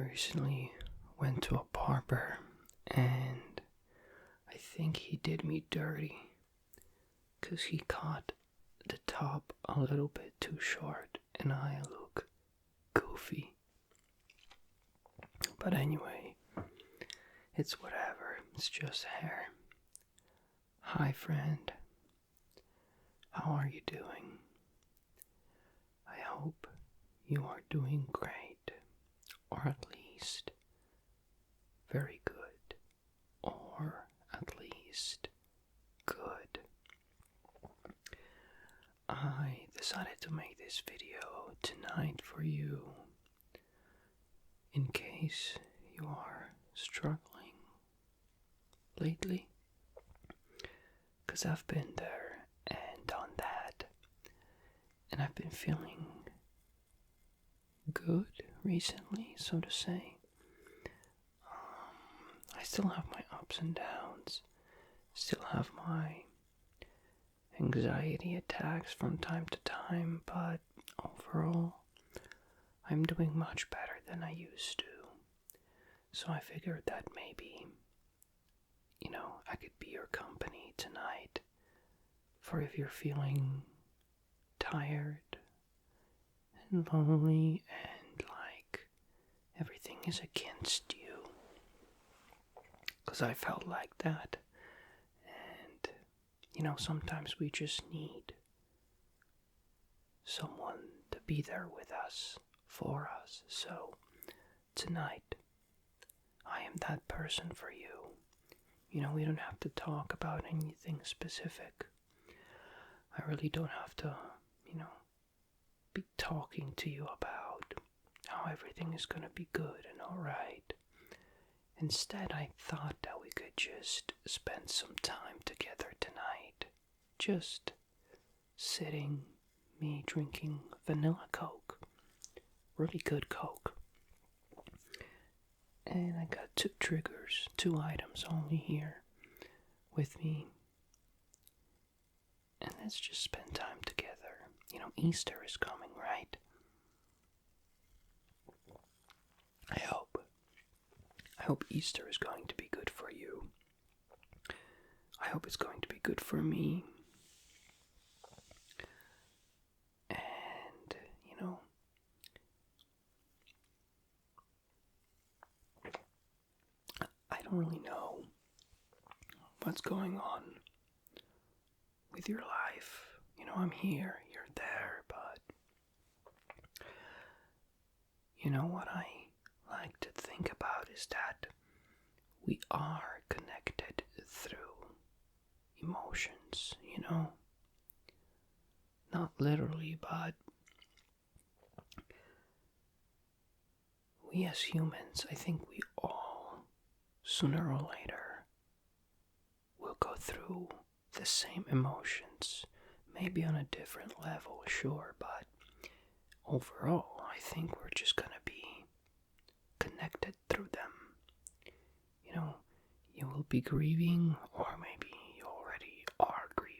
recently went to a barber and I think he did me dirty because he cut the top a little bit too short and I look goofy. But anyway, it's whatever, it's just hair. Hi friend, how are you doing? I hope you are doing great, or at least very good, or at least good. I decided to make this video tonight for you in case you are struggling lately, because I've been there and done that, and I've been feeling good recently, so to say. I still have my ups and downs, still have my anxiety attacks from time to time, but overall, I'm doing much better than I used to. So I figured that maybe, I could be your company tonight for if you're feeling tired and lonely and like everything is against you. Because I felt like that. And, sometimes we just need someone to be there with us, for us. So, tonight, I am that person for you. We don't have to talk about anything specific. I really don't have to, be talking to you about how everything is gonna be good and alright. Instead, I thought that we could just spend some time together tonight. Just sitting, me drinking vanilla Coke. Really good Coke. And I got two items only here with me. And let's just spend time together. Easter is coming, right? I hope Easter is going to be good for you. I hope it's going to be good for me. And, I don't really know what's going on with your life. I'm here, you're there, but what I like to think about is that we are connected through emotions, Not literally, but we as humans, I think we all, sooner or later, will go through the same emotions. Maybe on a different level, sure, but overall, I think we're just gonna be connected through them. You will be grieving, or maybe you already are grieving.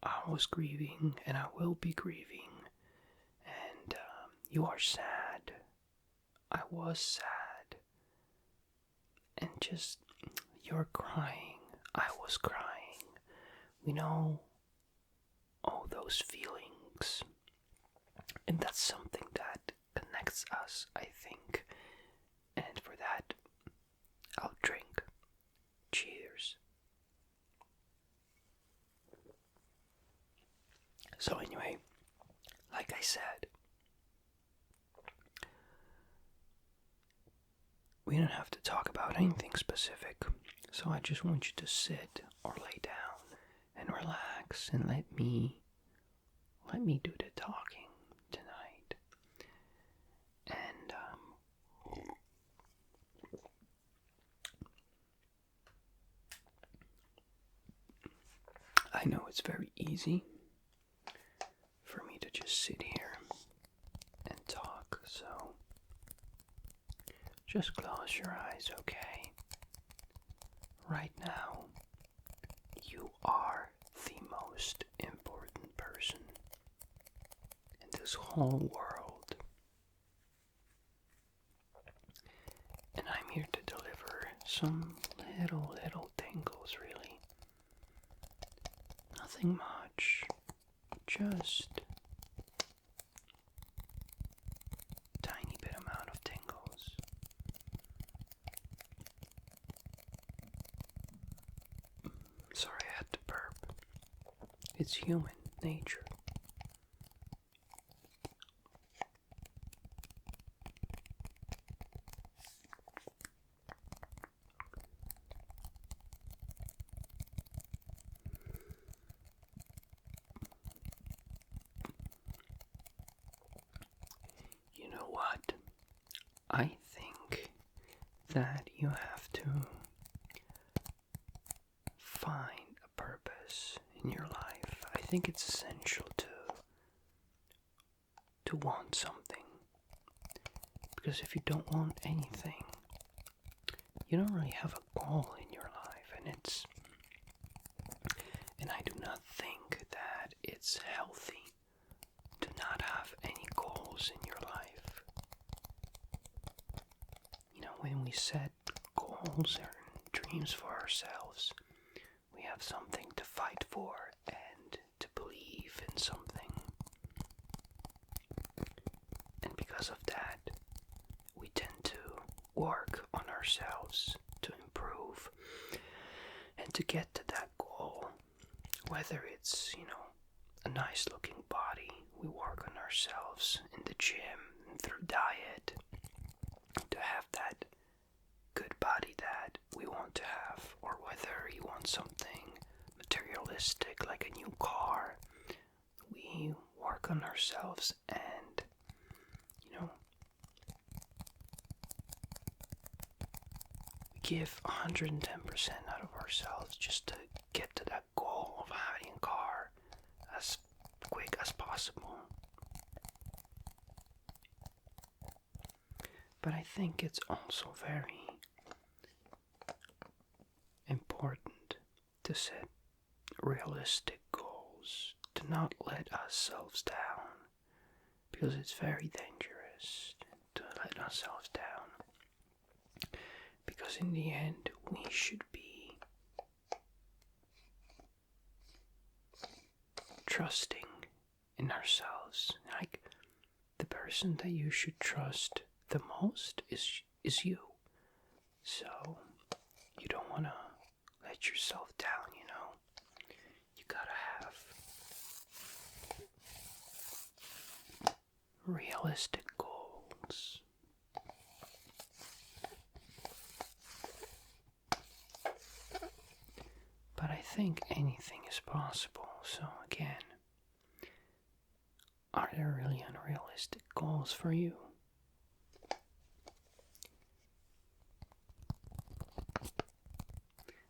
I was grieving, and I will be grieving, and you are sad. I was sad, and just, you're crying, I was crying. We know all those feelings, and that's something that connects us, I think. And for that, I'll drink. Cheers. So anyway, like I said, we don't have to talk about anything specific. So I just want you to sit or lay down and relax and let me do the talking tonight. And I know it's very easy for me to just sit here and talk, so just close your eyes, okay? Right now, you are the most important person in this whole world. some little tingles, really. Nothing much, just tiny bit amount of tingles. Sorry, I had to burp. It's human nature. You know what? I think that you have to find a purpose in your life. I think it's essential to want something. Because if you don't want anything, you don't really have a goal in your life, and I do not think that it's healthy to not have any goals in your life. You know, when we set goals or dreams for ourselves, we have something to fight for and to believe in something. And because of that, we tend to work on ourselves to improve and to get to that goal. Whether it's, a nice looking body, we work on ourselves in the gym and through diet to have that good body that we want to have, or whether you want something materialistic like a new car, we work on ourselves and, give 110% out of ourselves just to get to that goal of having a car as quick as possible. But I think it's also very important to set realistic goals, to not let ourselves down, because it's very dangerous to let ourselves down. Because in the end, we should be trusting in ourselves. Like, the person that you should trust the most is you. So, you don't want to let yourself down, You gotta have realistic goals. But I think anything is possible, so again, are there really unrealistic goals for you?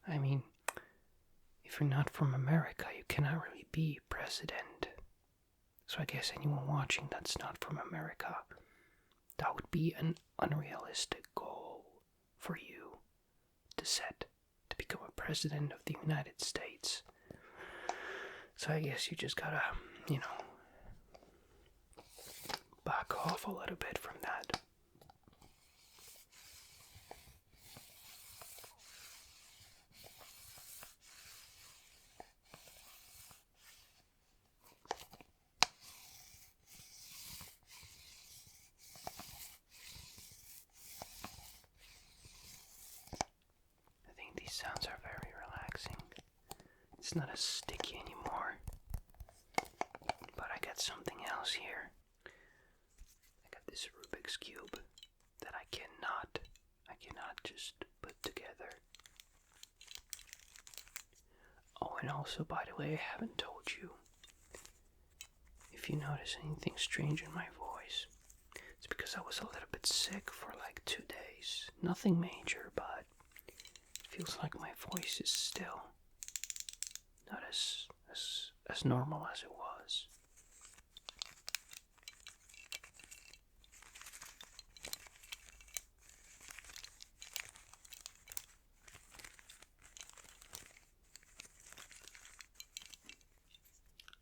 I mean, if you're not from America, you cannot really be president. So I guess anyone watching that's not from America, that would be an unrealistic goal for you to set. Become a president of the United States. So I guess you just gotta, back off a little bit from that. I think these sounds are very relaxing. It's not as sticky anymore. But I got something else here. I got this Rubik's Cube that I cannot just put together. Oh, and also, by the way, I haven't told you. If you notice anything strange in my voice, it's because I was a little bit sick for like 2 days. Nothing major, but it feels like my voice is still not as normal as it was.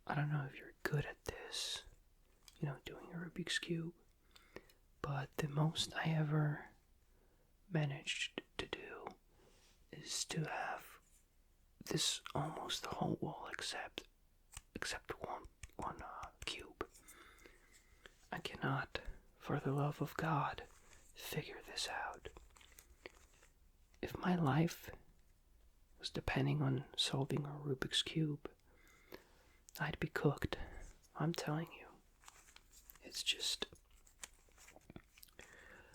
I don't know if you're good at this, doing a Rubik's Cube, but the most I ever managed to do is to have this almost the whole wall except one cube. I cannot, for the love of God, figure this out. If my life was depending on solving a Rubik's Cube, I'd be cooked. I'm telling you. It's just...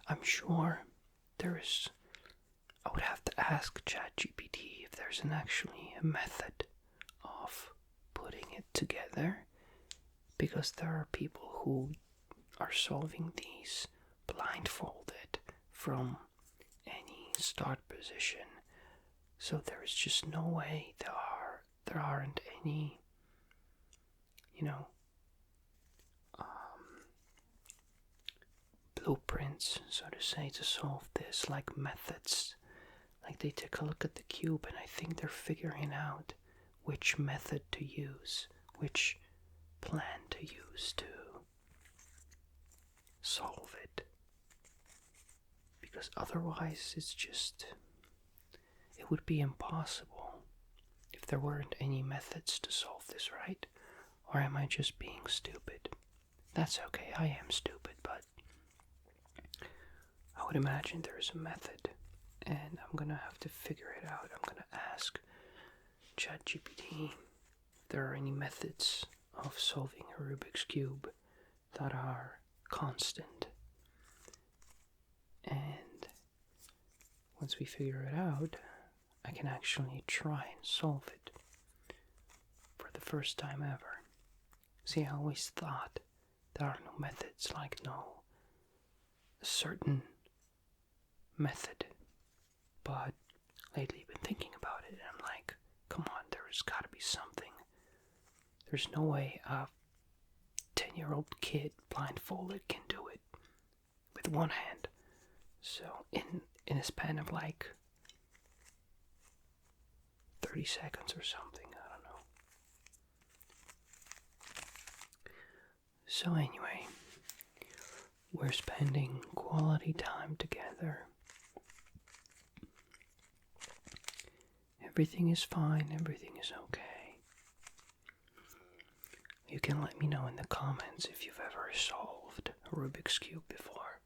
I'm sure there is... I would have to ask ChatGPT if there's actually a method of putting it together, because there are people who are solving these blindfolded from any start position. So there is just no way there aren't any, blueprints, so to say, to solve this, like methods. Like they take a look at the cube and I think they're figuring out which method to use, which plan to use to solve it. Because otherwise it would be impossible if there weren't any methods to solve this, right? Or am I just being stupid? That's okay, I am stupid, but I would imagine there is a method, and I'm gonna have to figure it out. I'm gonna ask ChatGPT if there are any methods of solving a Rubik's Cube that are constant. And once we figure it out, I can actually try and solve it for the first time ever. See, I always thought there are no methods, like no certain method. But lately I've been thinking about it and I'm like, come on, there's gotta be something. There's no way a 10-year-old kid blindfolded can do it with one hand. So in a span of like 30 seconds or something, I don't know. So anyway, we're spending quality time together. Everything is fine, everything is okay. You can let me know in the comments if you've ever solved a Rubik's Cube before.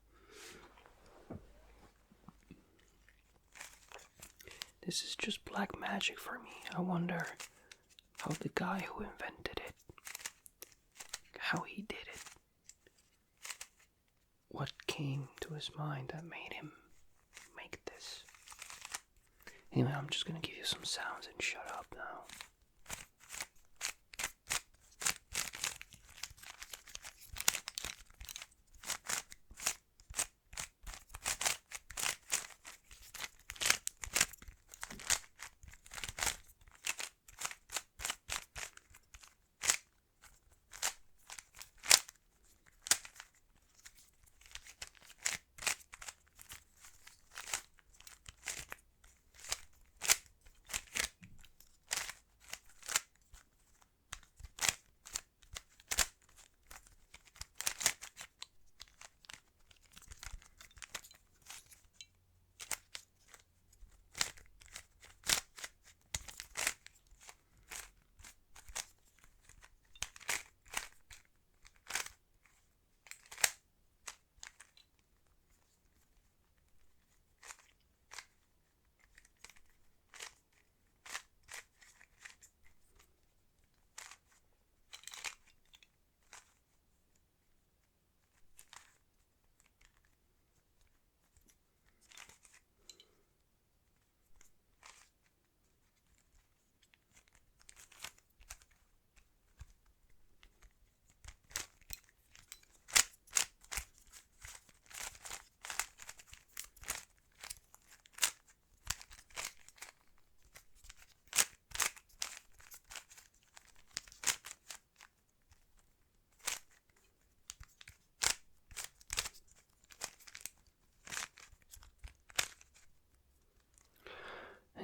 This is just black magic for me. I wonder how the guy who invented it, how he did it. What came to his mind that made him make this? Anyway, I'm just gonna give you some sounds and shut up now.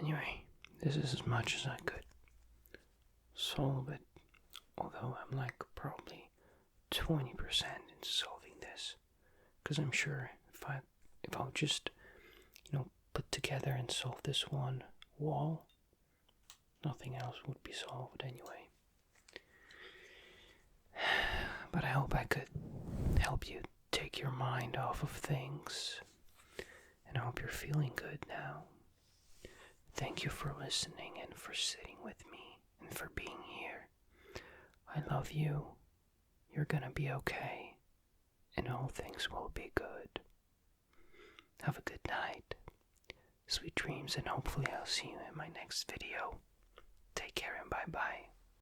Anyway, this is as much as I could solve it, although I'm like probably 20% into solving this, because I'm sure if I'll just, put together and solve this one wall, nothing else would be solved anyway. But I hope I could help you take your mind off of things, and I hope you're feeling good now. Thank you for listening and for sitting with me and for being here. I love you. You're gonna be okay, and all things will be good. Have a good night, sweet dreams, and hopefully I'll see you in my next video. Take care and bye-bye.